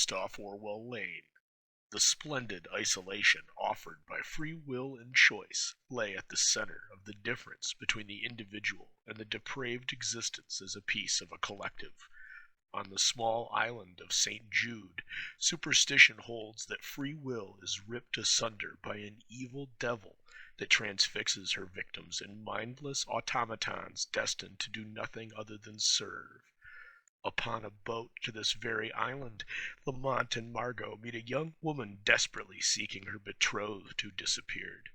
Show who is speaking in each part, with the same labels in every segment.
Speaker 1: just off Orwell Lane. The splendid isolation offered by free will and choice lay at the center of the difference between the individual and the depraved existence as a piece of a collective. On the small island of St. Jude, superstition holds that free will is ripped asunder by an evil devil that transfixes her victims in mindless automatons destined to do nothing other than serve. Upon a boat to this very island, Lamont and Margot meet a young woman desperately seeking her betrothed who disappeared.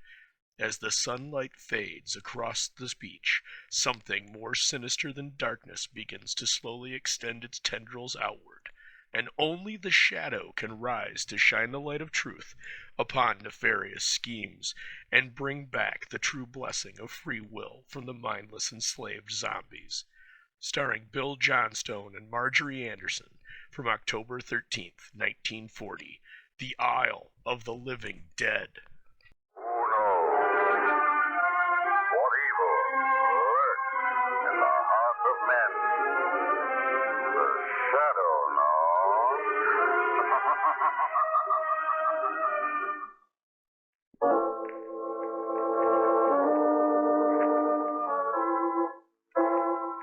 Speaker 1: As the sunlight fades across the beach, something more sinister than darkness begins to slowly extend its tendrils outward, and only the shadow can rise to shine the light of truth upon nefarious schemes and bring back the true blessing of free will from the mindless enslaved zombies. Starring Bill Johnstone and Marjorie Anderson, from October 13th, 1940, The Isle of the Living Dead.
Speaker 2: Who knows what evil lurks in the hearts of men? The shadow knows.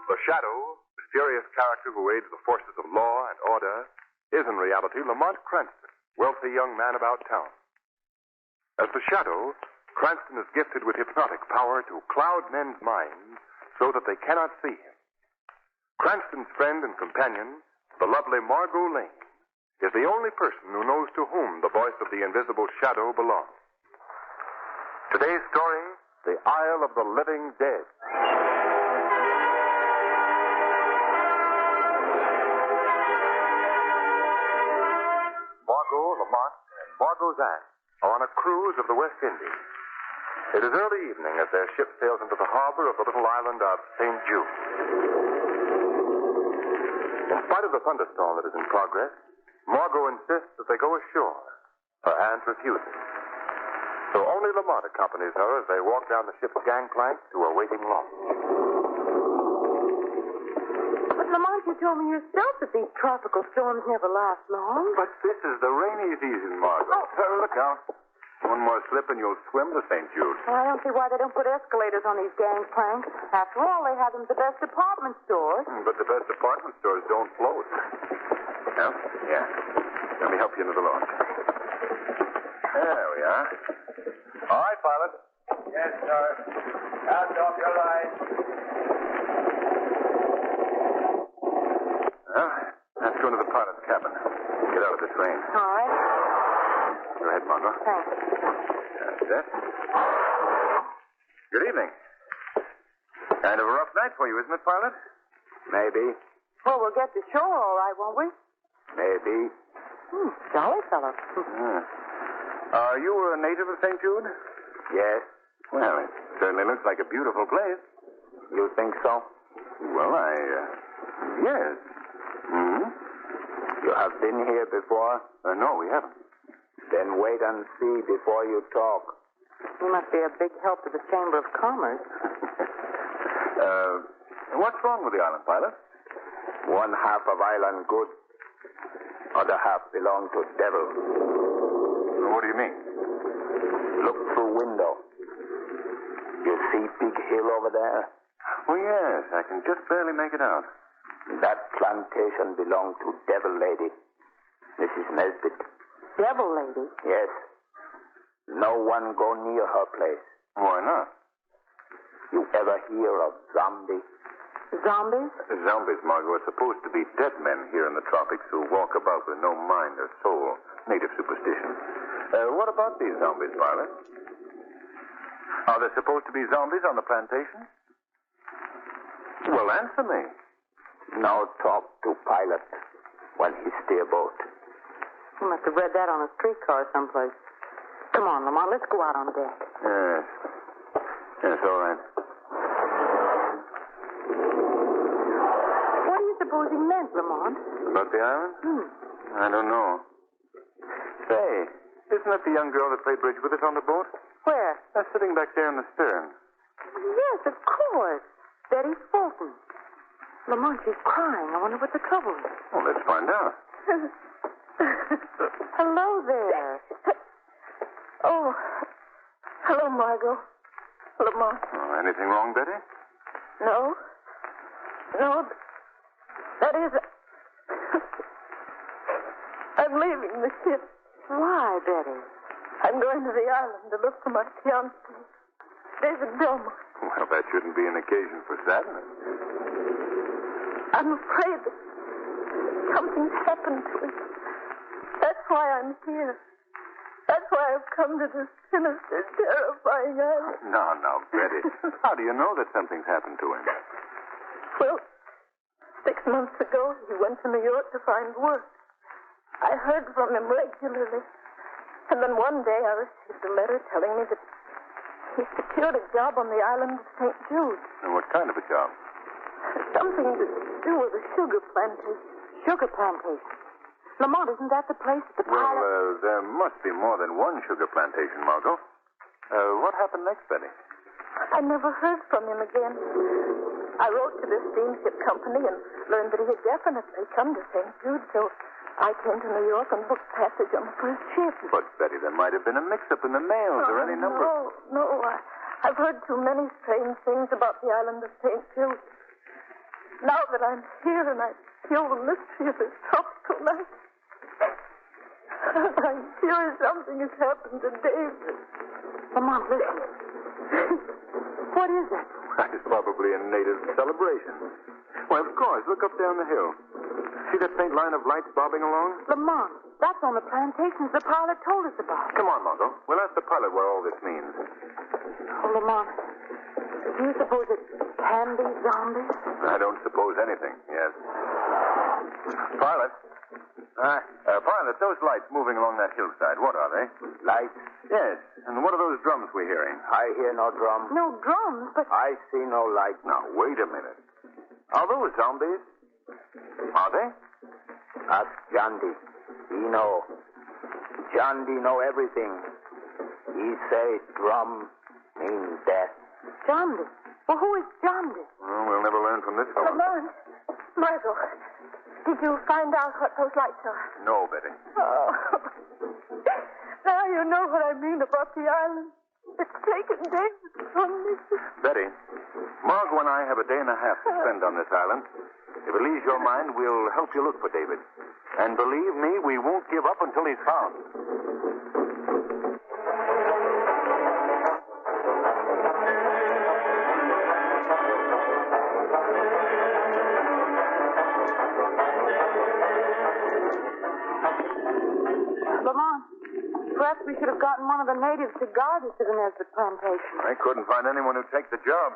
Speaker 2: The Shadow, mysterious character who aids the forces of law and order, is in reality Lamont Cranston, wealthy young man about town. As the Shadow, Cranston is gifted with hypnotic power to cloud men's minds so that they cannot see him. Cranston's friend and companion, the lovely Margot Lane, is the only person who knows to whom the voice of the invisible Shadow belongs. Today's story, The Isle of the Living Dead. Margot, Lamont, and Margot's aunt are on a cruise of the West Indies. It is early evening as their ship sails into the harbor of the little island of St. Jude. In spite of the thunderstorm that is in progress, Margot insists that they go ashore. Her aunt refuses. So only Lamont accompanies her as they walk down the ship's gangplank to a waiting launch.
Speaker 3: But Lamont, you told me yourself that these tropical storms never last long.
Speaker 2: But this is the rainy season, Margot.
Speaker 3: Oh.
Speaker 2: Look out. One more slip and you'll swim to St. Jude.
Speaker 3: Well, I don't see why they don't put escalators on these gangplanks. After all, they have them at the best department stores.
Speaker 2: But the best department stores don't float. No? Yeah. Let me help you into the launch. There we are. All right, pilot.
Speaker 4: Yes, sir. Cast off your line.
Speaker 2: Well, let's go into the pilot's cabin. Get out of this rain.
Speaker 3: All right.
Speaker 2: Go ahead, Margot.
Speaker 3: Thanks.
Speaker 2: That's it. Good evening. Kind of a rough night for you, isn't it, pilot?
Speaker 4: Maybe.
Speaker 3: Well, we'll get to shore all right, won't we?
Speaker 4: Maybe.
Speaker 3: Jolly fellow.
Speaker 2: Are you a native of St. Jude?
Speaker 4: Yes.
Speaker 2: Well, it certainly looks like a beautiful place.
Speaker 4: You think so?
Speaker 2: Well, yes. Hmm?
Speaker 4: You have been here before?
Speaker 2: No, we haven't.
Speaker 4: Then wait and see before you talk.
Speaker 3: You must be a big help to the Chamber of Commerce.
Speaker 2: What's wrong with the island, pilot?
Speaker 4: One half of island good. Other half belong to devil.
Speaker 2: What do you mean?
Speaker 4: Look through window. You see big hill over there?
Speaker 2: Oh, yes. I can just barely make it out.
Speaker 4: That plantation belong to devil lady. Mrs. Nesbitt.
Speaker 3: Devil lady?
Speaker 4: Yes. No one go near her place.
Speaker 2: Why not?
Speaker 4: You ever hear of zombie?
Speaker 3: Zombies?
Speaker 2: Zombies, Margot, are supposed to be dead men here in the tropics who walk about with no mind or soul. Native superstition. What about these zombies, pilot? Are there supposed to be zombies on the plantation? Well, answer me.
Speaker 4: Now talk to pilot when he steer boat.
Speaker 3: You must have read that on a streetcar someplace. Come on, Lamont, let's go out on deck.
Speaker 2: Yes. Yes, all right.
Speaker 3: What do you suppose he meant, Lamont?
Speaker 2: About the island? I don't know. Say, isn't that the young girl that played bridge with us on the boat?
Speaker 3: Where?
Speaker 2: Sitting back there in the stern.
Speaker 3: Yes, of course. Betty Fulton. Lamont, she's crying. I wonder what the trouble is.
Speaker 2: Well, let's find out.
Speaker 3: Hello there.
Speaker 5: Oh, hello, Margot. Lamont.
Speaker 2: Oh, anything wrong, Betty?
Speaker 5: No. No. That is... I'm leaving the ship.
Speaker 3: Why, Betty?
Speaker 5: I'm going to the island to look for my fiancé, David Belmont.
Speaker 2: Well, that shouldn't be an occasion for sadness.
Speaker 5: I'm afraid that something's happened to him. That's why I'm here. That's why I've come to this sinister, terrifying island.
Speaker 2: No, Betty. How do you know that something's happened to him?
Speaker 5: Well, 6 months ago, he went to New York to find work. I heard from him regularly. And then one day I received a letter telling me that he secured a job on the island of St. Jude.
Speaker 2: And what kind of a job?
Speaker 5: Something to do with a sugar plantation.
Speaker 3: Sugar plantation. Lamont, isn't that the place at the pilot?
Speaker 2: Well, there must be more than one sugar plantation, Margot. What happened next, Betty?
Speaker 5: I never heard from him again. I wrote to the steamship company and learned that he had definitely come to St. Jude, so I came to New York and booked passage on the first ship.
Speaker 2: But, Betty, there might have been a mix-up in the mails or any number.
Speaker 5: No. I've heard too many strange things about the island of St. Jude. Now that I'm here and I feel the mystery of this tropical night, I'm sure something has happened to David.
Speaker 3: Lamont, listen. What is it?
Speaker 2: It's probably a native celebration. Why, of course. Look up there on the hill. See that faint line of lights bobbing along?
Speaker 3: Lamont, that's on the plantations the pilot told us about.
Speaker 2: Come on, Margot. We'll ask the pilot what all this means.
Speaker 3: Oh, Lamont, do you suppose it can be zombies?
Speaker 2: I don't suppose anything, yes. Pilot. Pilot, those lights moving along that hillside, what are they?
Speaker 4: Lights?
Speaker 2: Yes. And what are those drums we're hearing?
Speaker 4: I hear no drum.
Speaker 3: No drums, but...
Speaker 4: I see no light.
Speaker 2: Now, wait a minute. Are those zombies? Are they?
Speaker 4: Ask Johndy. He know. Johndy know everything. He say drum means death.
Speaker 3: Johndy? Well, who is Johndy?
Speaker 2: Well, we'll never learn from this fellow.
Speaker 5: Lamont, Margot, did you find out what those lights are?
Speaker 2: No, Betty.
Speaker 5: Oh, now you know what I mean about the island. It's taken David from me.
Speaker 2: Betty, Margot and I have a day and a half to spend on this island. If it leaves your mind, we'll help you look for David. And believe me, we won't give up until he's found.
Speaker 3: Lamont, perhaps we should have gotten one of the natives to guard us to the Nesbitt plantation.
Speaker 2: I couldn't find anyone who'd take the job.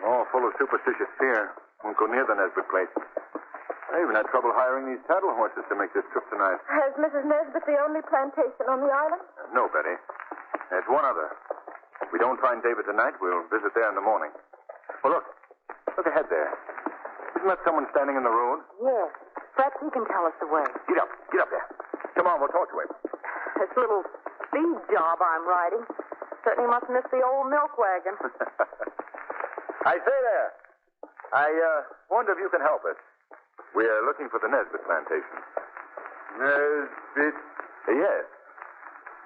Speaker 2: All full of superstitious fear. Won't go near the Nesbitt place. I even had trouble hiring these saddle horses to make this trip tonight.
Speaker 5: Is Mrs. Nesbitt the only plantation on the island?
Speaker 2: No, Betty. There's one other. If we don't find David tonight, we'll visit there in the morning. Well, look. Look ahead there. Isn't that someone standing in the road?
Speaker 3: Yes. Perhaps he can tell us the way.
Speaker 2: Get up. Get up there. Come on, we'll talk to him.
Speaker 3: This little speed job I'm riding certainly must miss the old milk wagon.
Speaker 2: I say there. I wonder if you can help us. We're looking for the Nesbitt plantation.
Speaker 6: Nesbitt?
Speaker 2: Yes.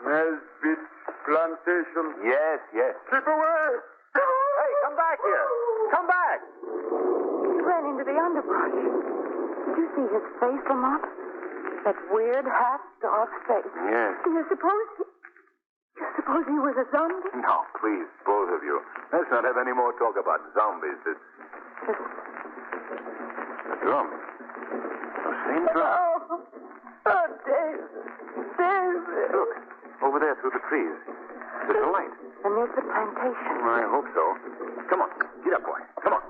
Speaker 6: Nesbitt plantation?
Speaker 2: Yes.
Speaker 6: Keep away!
Speaker 2: Hey, come back here. Come back.
Speaker 3: He ran into the underbrush. Did you see his face, Lamont? That weird, half-dark face.
Speaker 2: Yes.
Speaker 5: Do you suppose he was a zombie?
Speaker 2: No, please, both of you. Let's not have any more talk about zombies. It's a drum. The same drum.
Speaker 5: Oh, David.
Speaker 2: Look, over there through the trees. There's a light.
Speaker 3: The Nesbitt plantation.
Speaker 2: I hope so. Come on. Get up, boy. Come on.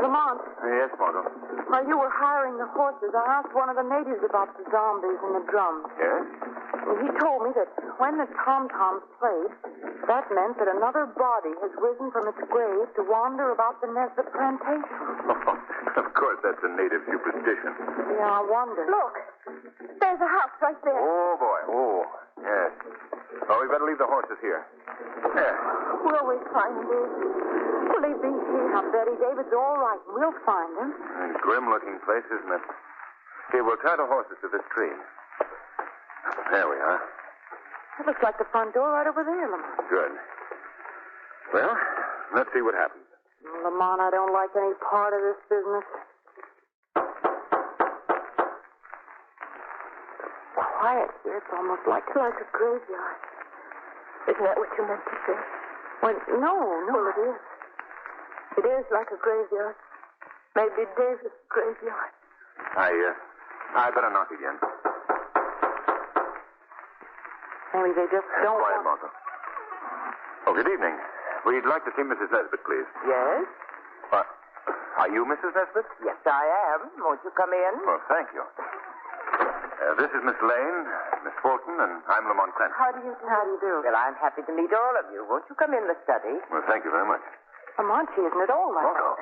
Speaker 3: Lamont,
Speaker 2: Yes, Margot.
Speaker 3: while you were hiring the horses, I asked one of the natives about the zombies and the drums.
Speaker 2: Yes?
Speaker 3: And he told me that when the tom-toms played, that meant that another body has risen from its grave to wander about the Nesbitt plantation.
Speaker 2: Of course, that's a native superstition.
Speaker 3: Yeah, I wonder.
Speaker 5: Look, there's a house right there.
Speaker 2: Oh, boy. Oh, yes. Oh, we better leave the horses here. There.
Speaker 5: Will we find David? Will he be here?
Speaker 3: Now, Betty, David's all right. We'll find him.
Speaker 2: A grim-looking place, isn't it? Here, we'll tie the horses to this tree. There we are.
Speaker 3: It looks like the front door right over there, Lamont.
Speaker 2: Good. Well, let's see what happens.
Speaker 3: Lamont, I don't like any part of this business. Quiet here. It's almost like
Speaker 5: It's like a graveyard. Isn't that what you meant to say?
Speaker 3: Well, no.
Speaker 5: Well, it is. It is like a graveyard. Maybe David's graveyard.
Speaker 2: I better knock again.
Speaker 3: Maybe they just don't
Speaker 2: Quiet,
Speaker 3: want...
Speaker 2: Margot. Oh, good evening. We'd like to see Mrs. Nesbit, please.
Speaker 7: Yes?
Speaker 2: Are you Mrs. Nesbit?
Speaker 7: Yes, I am. Won't you come in?
Speaker 2: Oh, thank you. This is Miss Lane, Miss Fulton, and I'm Lamont Cranston.
Speaker 3: How do you do?
Speaker 7: Well, I'm happy to meet all of you. Won't you come in the study?
Speaker 2: Well, thank you very much.
Speaker 3: Lamont, she isn't at all like
Speaker 2: Margot.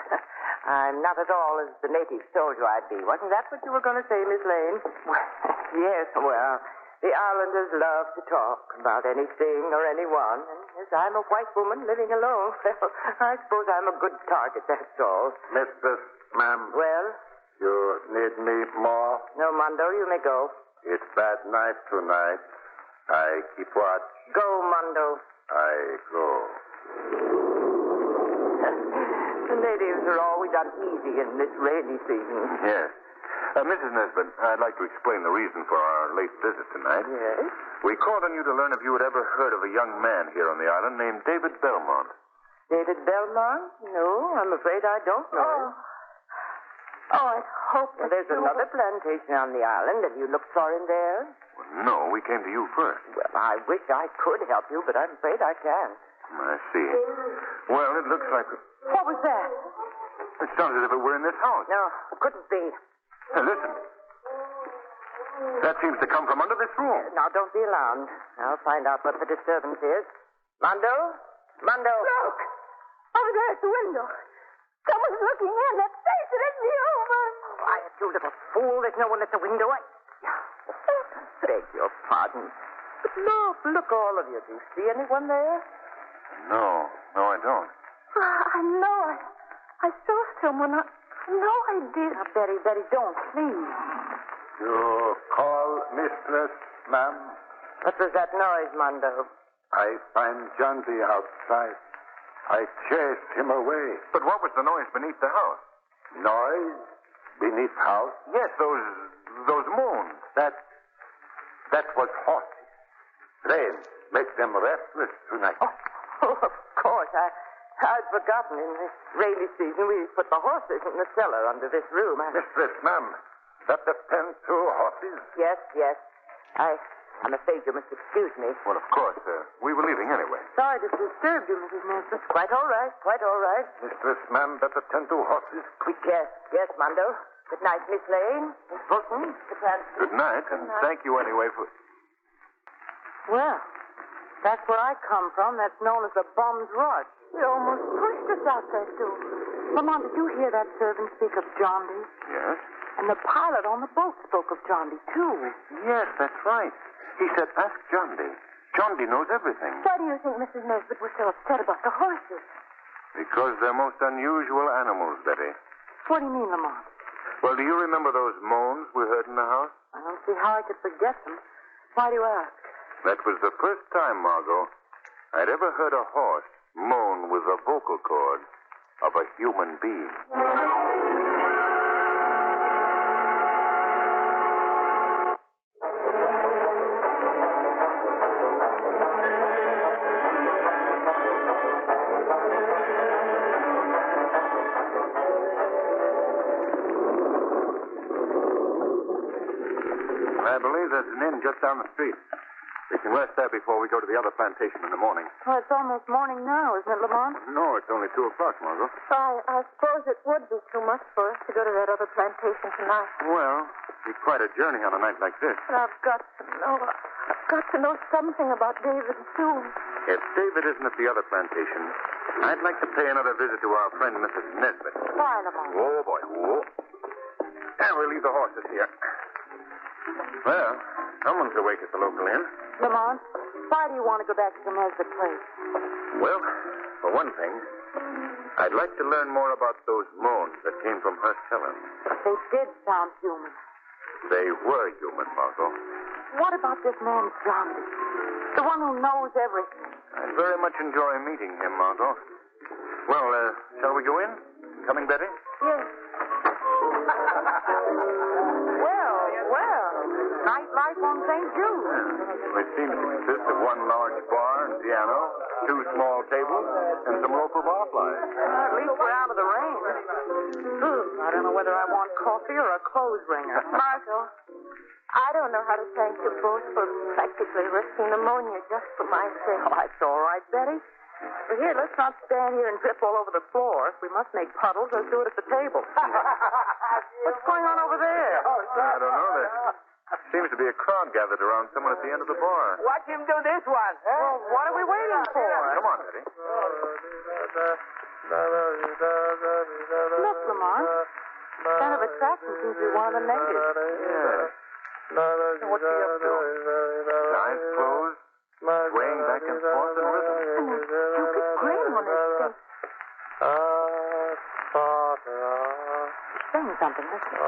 Speaker 7: I'm not at all as the natives told you I'd be. Wasn't that what you were going to say, Miss Lane? Yes, well, the islanders love to talk about anything or anyone. And as I'm a white woman living alone, well, I suppose I'm a good target, that's all.
Speaker 6: Mistress, ma'am,
Speaker 7: Well,
Speaker 6: you need me more?
Speaker 7: no, Mondo, you may go.
Speaker 6: It's bad night tonight. I keep watch.
Speaker 7: Go, Mondo.
Speaker 6: I go.
Speaker 7: The natives are always uneasy in this rainy season.
Speaker 2: Yes. Mrs. Nesbit, I'd like to explain the reason for our late visit tonight.
Speaker 7: Yes?
Speaker 2: We called on you to learn if you had ever heard of a young man here on the island named David Belmont.
Speaker 7: David Belmont? No, I'm afraid I don't know.
Speaker 5: Oh, I hope
Speaker 7: Well, there's another plantation on the island. Have you looked for him there?
Speaker 2: Well, no, we came to you first.
Speaker 7: Well, I wish I could help you, but I'm afraid I can't.
Speaker 2: I see. Well, it looks like...
Speaker 3: What was that?
Speaker 2: It sounds as if it were in this house.
Speaker 7: No, it couldn't be.
Speaker 2: Hey, listen. That seems to come from under this room.
Speaker 7: Now, don't be alarmed. I'll find out what the disturbance is. Mondo? Mondo?
Speaker 5: Look! Over there at the window. Someone's looking in. Let's face it, it's the over.
Speaker 7: Quiet, you little fool. There's no one at the window. I beg your pardon. But look, all of you. Do you see anyone there?
Speaker 2: No, I don't.
Speaker 5: I know. I saw someone. I know I did.
Speaker 3: Now, Betty, don't, please.
Speaker 6: You call mistress, ma'am?
Speaker 7: What was that noise, Mondo?
Speaker 6: I find John D. outside. I chased him away.
Speaker 2: But what was the noise beneath the house?
Speaker 6: Noise beneath house?
Speaker 2: Yes, those moans.
Speaker 6: That was horses. Rain make them restless tonight.
Speaker 7: Oh, of course. I'd forgotten. In this rainy season, we put the horses in the cellar under this room.
Speaker 6: Mistress, ma'am, that the pen to horses?
Speaker 7: Yes. I'm afraid you must excuse me.
Speaker 2: Well, of course. We were leaving anyway.
Speaker 3: Sorry to disturb you, Mrs. Nesbit.
Speaker 7: Quite all right.
Speaker 6: Mistress, ma'am, that the pen to horses?
Speaker 7: Yes, Mondo. Good night, Miss Lane, Miss Fulton, Mr. Cranston.
Speaker 2: Good night, and thank you anyway for...
Speaker 3: Well, that's where I come from. That's known as the Bum's Rush.
Speaker 5: They almost pushed us out that door.
Speaker 3: Lamont, did you hear that servant speak of John D?
Speaker 2: Yes?
Speaker 3: And the pilot on the boat spoke of John D, too.
Speaker 2: Yes, that's right. He said, ask John D. John D knows everything.
Speaker 5: Why do you think Mrs. Nesbit was so upset about the horses?
Speaker 2: Because they're most unusual animals, Betty.
Speaker 3: What do you mean, Lamont?
Speaker 2: Well, do you remember those moans we heard in the house?
Speaker 3: I don't see how I could forget them. Why do you ask?
Speaker 2: That was the first time, Margot, I'd ever heard a horse moan with the vocal cords of a human being. I believe there's an inn just down the street. We can rest there before we go to the other plantation in the morning.
Speaker 3: Well, it's almost morning now, isn't it, Lamont?
Speaker 2: No, it's only 2 o'clock, Margot.
Speaker 5: I suppose it would be too much for us to go to that other plantation tonight.
Speaker 2: Well, it'd be quite a journey on a night like this.
Speaker 5: But I've got to know something about David, too.
Speaker 2: If David isn't at the other plantation, I'd like to pay another visit to our friend, Mrs. Nesbit.
Speaker 3: Why, Lamont?
Speaker 2: Whoa, boy, whoa. And we'll leave the horses here. Well, someone's awake at the local inn.
Speaker 3: Lamont, why do you want to go back to the Nesbit place?
Speaker 2: Well, for one thing, I'd like to learn more about those moans that came from her cellar.
Speaker 3: They did sound human.
Speaker 2: They were human, Margot.
Speaker 3: what about this man, Johnson? The one who knows everything.
Speaker 2: I very much enjoy meeting him, Margot. Well, shall we go in? Coming, Betty?
Speaker 3: Yes. Well. Nightlife on St. Jude.
Speaker 2: It seems to consist of one large bar and piano, two small tables, and some local barflies.
Speaker 3: At least we're out of the rain. I don't know whether I want coffee or a clothes wringer.
Speaker 5: Margot, I don't know how to thank you both for practically risking pneumonia just for my sake.
Speaker 3: Oh, that's all right, Betty. But here, let's not stand here and drip all over the floor. If we must make puddles, let's do it at the table. What's going on over there?
Speaker 2: I don't know. There seems to be a crowd gathered around someone at the end of the bar.
Speaker 7: Watch him do this one.
Speaker 3: Well, what are we waiting for?
Speaker 2: Come on, Betty.
Speaker 3: Look, Lamont. Center of attraction seems to be one of the natives.
Speaker 2: Yes.
Speaker 3: What's he up to?
Speaker 2: Eyes closed, swaying back and forth in rhythm.
Speaker 3: And a stupid grin on his face. He's saying something, isn't he?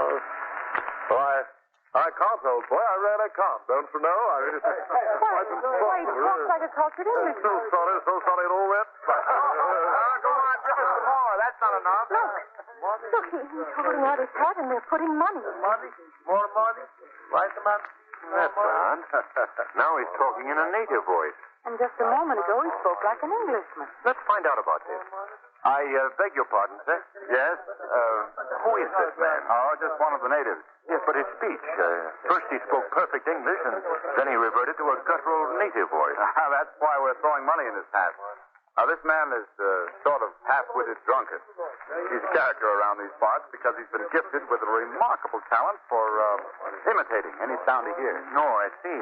Speaker 2: I can't, old boy. I really can't. Don't you know? I mean, it's
Speaker 3: Why, he talks like a cultured Englishman.
Speaker 2: so sorry it all went.
Speaker 7: Go on, give us some more. That's not enough.
Speaker 5: Look, he's holding out his hat and they're putting money.
Speaker 7: Money? More money? Right, man?
Speaker 2: That's right. Now he's talking in a native voice.
Speaker 3: And just a moment ago, he spoke like an Englishman.
Speaker 2: Let's find out about this. I beg your pardon, sir. Yes? Who is this man? Oh, just one of the natives. Yes, but his speech. First he spoke perfect English, and then he reverted to a guttural native voice. That's why we're throwing money in his hat. This man is sort of half-witted drunkard. He's a character around these parts because he's been gifted with a remarkable talent for imitating any sound he hears. No, I see.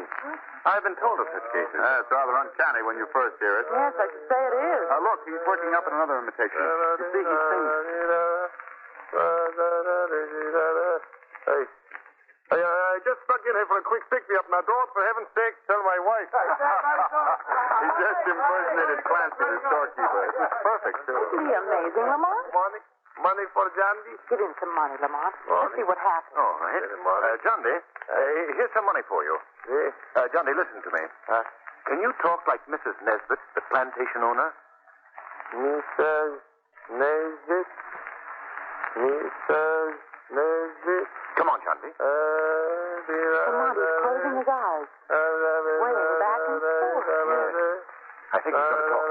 Speaker 2: I've been told of such cases. It's rather uncanny when you first hear it.
Speaker 3: Yes, I should say it is.
Speaker 2: Look, he's working up in another imitation. You see, he sings. Hey, I just stuck in here for a quick pick-me-up. Now, don't, for heaven's sake, tell my wife. He just impersonated Cranston, his storekeeper. It was perfect, too.
Speaker 3: Isn't he amazing, Lamont?
Speaker 2: Money for Jandy?
Speaker 3: Give him some money, Lamont. Let's see what happens.
Speaker 2: All right. Jandy, here's some money for you. Jandy, listen to me. Can you talk like Mrs. Nesbitt, the plantation owner?
Speaker 4: Mrs. Nesbitt? Mrs. Nesbitt?
Speaker 2: Come on, Jandy.
Speaker 3: Lamont, he's closing his eyes. Swaying back and forth.
Speaker 2: I think he's going to talk.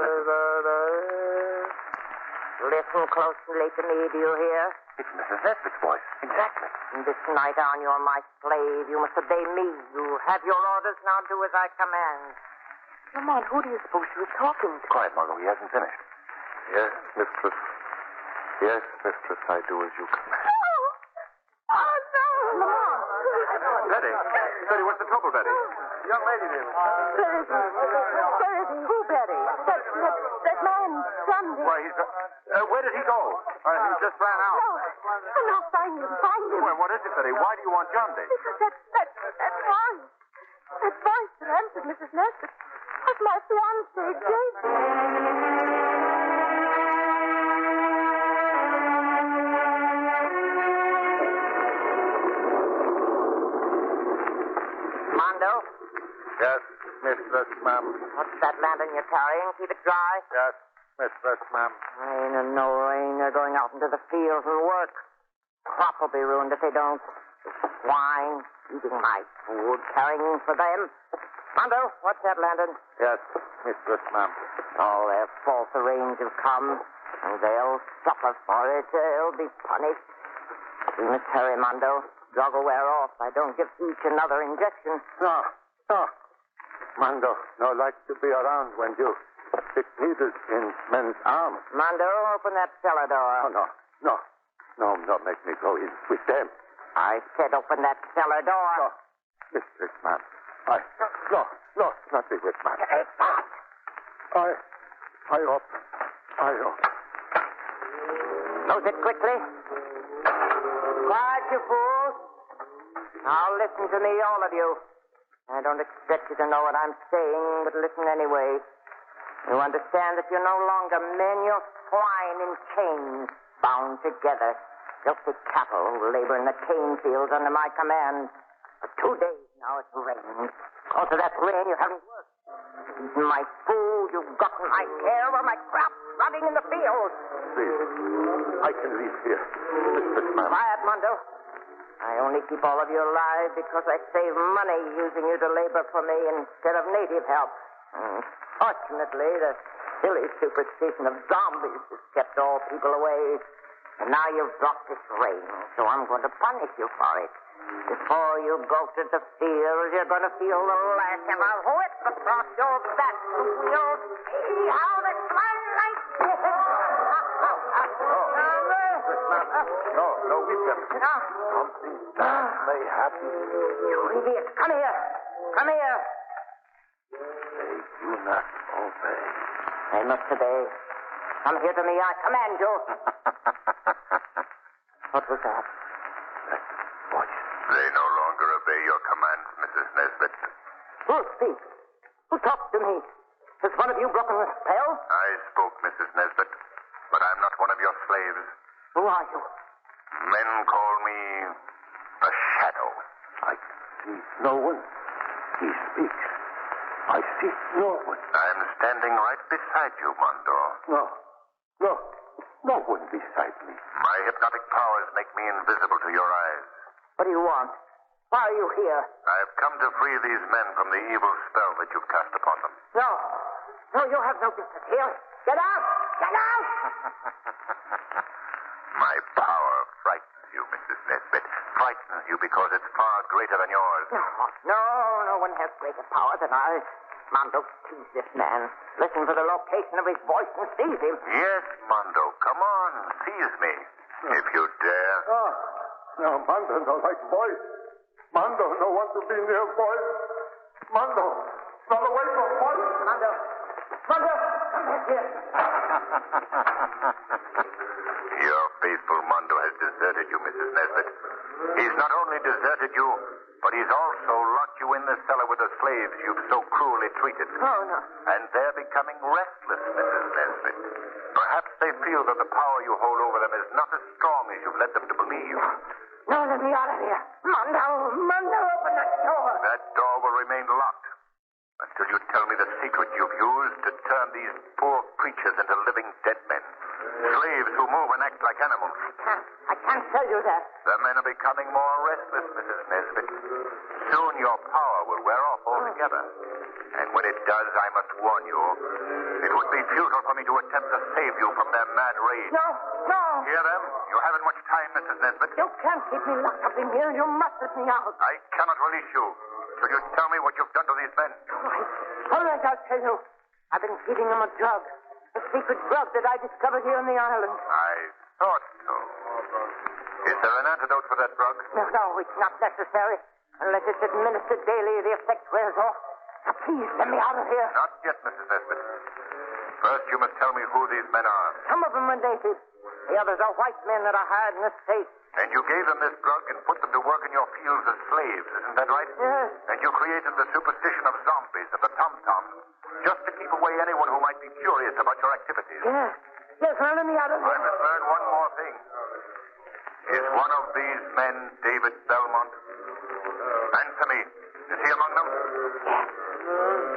Speaker 7: Listen closely to me, do you hear?
Speaker 2: It's Mrs. Nesbitt's voice. Exactly.
Speaker 7: From this night on, you're my slave. You must obey me. You have your orders. Now do as I command.
Speaker 3: Lamont, who do you suppose she was talking to?
Speaker 2: Quiet, Margot. He hasn't finished.
Speaker 4: Yes, mistress. Yes, mistress, I do as you command.
Speaker 5: Oh, no.
Speaker 3: Lamont!
Speaker 2: Betty, what's the trouble, Betty?
Speaker 4: Young lady, dear.
Speaker 5: Where is he?
Speaker 3: Who, Betty?
Speaker 5: That man, Sunday.
Speaker 2: Why, where did he go? He just ran out.
Speaker 5: No, find him.
Speaker 2: Well, what is it, Betty? Why do you want John Day?
Speaker 5: Because that voice. That voice that answered Mrs. Nesbitt was my fiancé, Jason.
Speaker 7: Mondo,
Speaker 4: Yes, mistress, ma'am.
Speaker 7: what's that lantern you're carrying? Keep it dry.
Speaker 4: Yes, mistress, ma'am.
Speaker 7: Rain or no rain, they're going out into the fields and work. Crop will be ruined if they don't. Swine, eating my food, carrying for them. Mondo, what's that lantern?
Speaker 4: Yes, mistress, ma'am.
Speaker 7: All their false arrange have come, and they'll suffer for it. They'll be punished. We must hurry, Mondo. Drug will wear off. I don't give each another injection.
Speaker 4: No. Mando, no like to be around when you stick needles in men's arms.
Speaker 7: Mondo, open that cellar door.
Speaker 4: No, make me go in with them.
Speaker 7: I said open that cellar door.
Speaker 4: No, mistress, ma'am. No, not be with ma'am. I open.
Speaker 7: Close it quickly. Quiet, you fools. Now listen to me, all of you. I don't expect you to know what I'm saying, but listen anyway. You understand that you're no longer men, you're swine in chains, bound together. Filthy cattle who labor in the cane fields under my command. For 2 days Now it's raining. Because of that rain, you haven't worked. You've eaten my food, you've gotten my hair or my crops running in the fields.
Speaker 2: Please, I can leave here. Mr. Cranston.
Speaker 7: Quiet, Mondo. I only keep all of you alive because I save money using you to labor for me instead of native help. Fortunately, the silly superstition of zombies has kept all people away. And now you've brought this rain, so I'm going to punish you for it. Before you go to the field, you're going to feel the lash of a whip across your back. You'll see how the twilight
Speaker 2: No, we can't. Something bad may happen.
Speaker 7: You idiots, come here. Come here.
Speaker 2: They do not obey.
Speaker 7: They must obey. Come here to me. I command you. What was that?
Speaker 2: That voice.
Speaker 8: They no longer obey your commands, Mrs. Nesbit.
Speaker 7: Who speaks? Who talks to me? Has one of you broken the spell?
Speaker 8: I spoke, Mrs. Nesbit, but I'm not one of your slaves.
Speaker 7: Who are you?
Speaker 8: Men call me a shadow.
Speaker 2: I see no one. He speaks. I see no one.
Speaker 8: I'm standing right beside you, Mondo.
Speaker 2: No one beside me.
Speaker 8: My hypnotic powers make me invisible to your eyes.
Speaker 7: What do you want? Why are you here?
Speaker 8: I've come to free these men from the evil spell that you've cast upon them.
Speaker 7: No, you have no business here. Get out! Get out!
Speaker 8: My power frightens you, Mrs. Nesbit. Frightens you because it's far greater than yours.
Speaker 7: No one has greater power than I. Mondo, seize this man. Listen for the location of his voice and seize him.
Speaker 8: Yes, Mondo. Come on, seize me. If you dare.
Speaker 2: No, Mondo no like voice. Mondo no want to be near voice. Mondo, run away from voice.
Speaker 7: Mondo, come back here.
Speaker 8: Your faithful Mondo has deserted you, Mrs. Nesbit. He's not only deserted you, but he's also locked you in the cellar with the slaves you've so cruelly treated.
Speaker 7: Oh, no.
Speaker 8: And they're becoming restless, Mrs. Nesbit. Perhaps they feel that the power you hold over them is not as strong as you've led them to believe.
Speaker 7: No, let me out of here. Mondo, open that door.
Speaker 8: That door will remain locked until you tell me the secret you've used to turn these poor creatures into living dead men. Slaves who move and act like animals.
Speaker 7: I can't tell you that.
Speaker 8: The men are becoming more restless, Mrs. Nesbit. Soon your power will wear off altogether. And when it does, I must warn you, it would be futile for me to attempt to save you from their mad rage.
Speaker 7: No.
Speaker 8: Hear them? You haven't much time, Mrs. Nesbit.
Speaker 7: You can't keep me locked up in here. You must let me out.
Speaker 8: I cannot release you. Till you tell me what you've done to these men.
Speaker 7: All right, I'll tell you. I've been feeding them a drug. A secret drug that I discovered here on the island.
Speaker 8: I thought so. Is there an antidote for that drug?
Speaker 7: No, it's not necessary. Unless it's administered daily, the effect wears off. Now, please, let me out of here.
Speaker 8: Not yet, Mrs. Nesbit. First, you must tell me who these men are.
Speaker 7: Some of them are natives. The others are white men that are hired in the state.
Speaker 8: And you gave them this drug and put them to work in your fields as slaves, isn't that right?
Speaker 7: Yes.
Speaker 8: And you created the superstition of zombies, of the tom-toms, just to keep away anyone who might be curious about your activities.
Speaker 7: Yes, now let me out of
Speaker 8: I
Speaker 7: here.
Speaker 8: must learn one more thing. Is one of these men David Belmont? Answer me. Is he among them?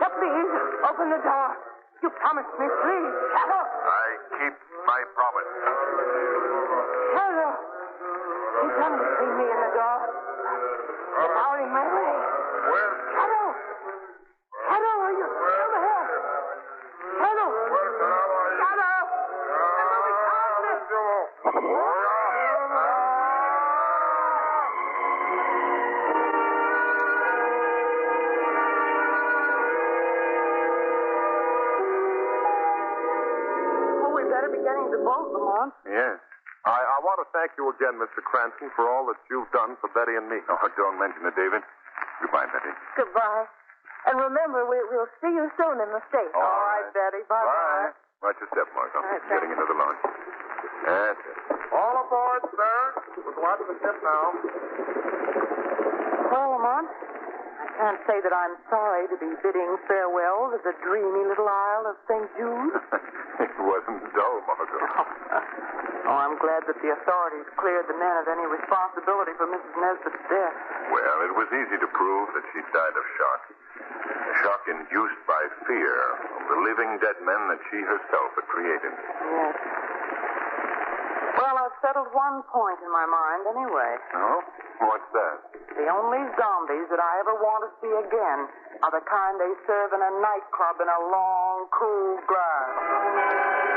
Speaker 7: Now, please, open the door. You promised me, please. Shadow.
Speaker 8: I keep my promise.
Speaker 7: Shadow. He's come to see me in the door. They're barring my way.
Speaker 8: Well,
Speaker 7: Shadow, are you still there? Shadow.
Speaker 3: We better be getting to the boat, Lamont.
Speaker 2: Yes. I want to thank you again, Mr. Cranston, for all that you've done for Betty and me.
Speaker 8: oh, don't mention it, David. Goodbye, Betty.
Speaker 5: Goodbye. And remember, we'll see you soon in the States.
Speaker 2: All right,
Speaker 3: Betty. Bye-bye.
Speaker 8: Watch your step, Margot.
Speaker 3: right,
Speaker 8: Getting into the launch. That's it.
Speaker 2: All aboard, sir. We're watching the ship now.
Speaker 3: Well, Lamont, I can't say that I'm sorry to be bidding farewell to the dreamy little Isle of St. Jude.
Speaker 2: It wasn't dull, Margot.
Speaker 3: Oh, I'm glad that the authorities cleared the men of any responsibility for Mrs. Nesbitt's death.
Speaker 2: Well, it was easy to prove that she died of shock. Shock induced by fear of the living dead men that she herself had created.
Speaker 3: Yes. Well, I've settled one point in my mind anyway.
Speaker 2: Oh? What's that?
Speaker 3: The only zombies that I ever want to see again are the kind they serve in a nightclub in a long, cool glass.